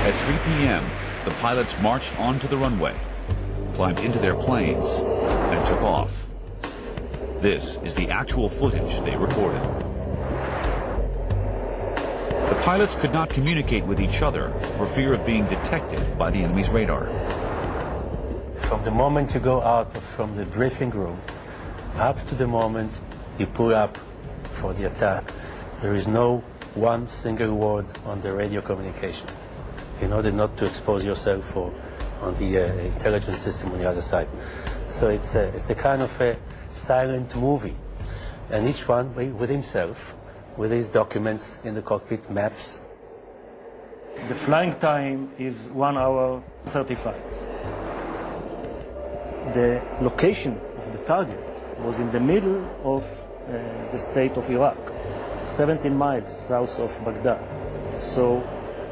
At 3 p.m., the pilots marched onto the runway, climbed into their planes, and took off. This is the actual footage they recorded. The pilots could not communicate with each other for fear of being detected by the enemy's radar. From the moment you go out from the briefing room, up to the moment you pull up for the attack, there is no one single word on the radio communication, in order not to expose yourself on the intelligence system on the other side. So it's a kind of a silent movie, and each one with himself, with his documents in the cockpit, maps. The flying time is 1 hour 35. The location of the target was in the middle of the state of Iraq, 17 miles south of Baghdad. So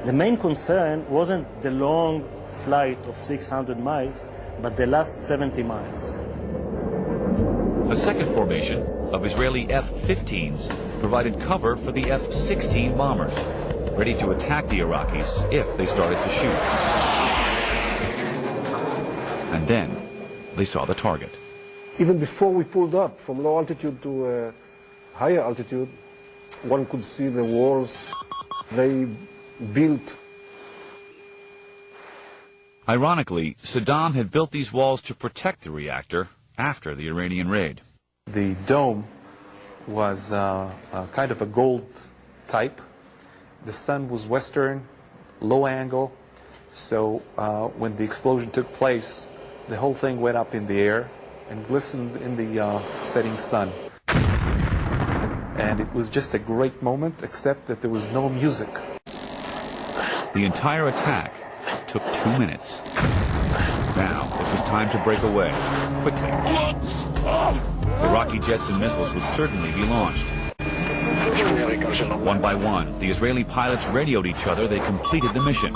the main concern wasn't the long flight of 600 miles, but the last 70 miles. A second formation of Israeli F-15s provided cover for the F-16 bombers, ready to attack the Iraqis if they started to shoot. And then they saw the target. Even before we pulled up from low altitude to higher altitude, one could see the walls they built. Ironically, Saddam had built these walls to protect the reactor after the Iranian raid. The dome was kind of a gold type. The sun was western, low angle, so when the explosion took place, the whole thing went up in the air and glistened in the setting sun. And it was just a great moment, except that there was no music. The entire attack took 2 minutes. Now it was time to break away, quickly. Iraqi jets and missiles would certainly be launched. One by one, the Israeli pilots radioed each other they completed the mission.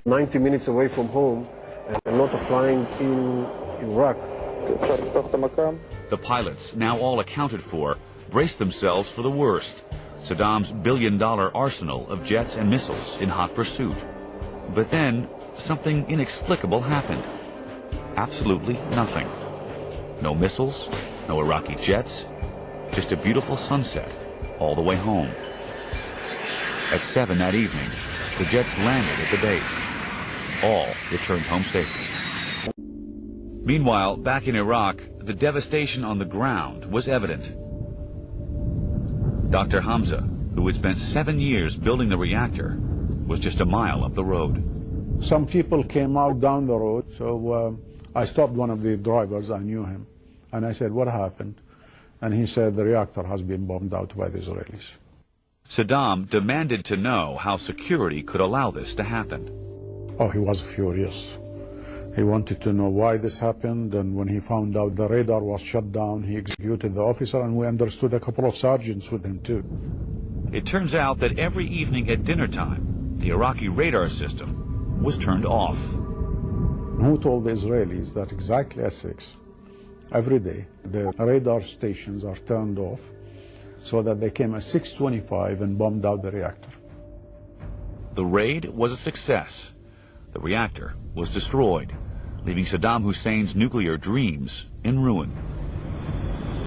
90 minutes away from home, and a lot of flying in Iraq. The pilots, now all accounted for, braced themselves for the worst. Saddam's billion-dollar arsenal of jets and missiles in hot pursuit. But then, something inexplicable happened. Absolutely nothing. No missiles, no Iraqi jets, just a beautiful sunset all the way home. At 7 that evening, the jets landed at the base. All returned home safely. Meanwhile, back in Iraq, the devastation on the ground was evident. Dr. Hamza, who had spent 7 years building the reactor, was just a mile up the road. Some people came out down the road, so I stopped one of the drivers. I knew him. And I said, what happened? And he said, the reactor has been bombed out by the Israelis. Saddam demanded to know how security could allow this to happen. Oh, he was furious. He wanted to know why this happened, and when he found out the radar was shut down, he executed the officer, and we understood a couple of sergeants with him too. It turns out that every evening at dinner time, the Iraqi radar system was turned off. Who told the Israelis that exactly at 6, every day, the radar stations are turned off, so that they came at 6:25 and bombed out the reactor. The raid was a success. The reactor was destroyed, leaving Saddam Hussein's nuclear dreams in ruin.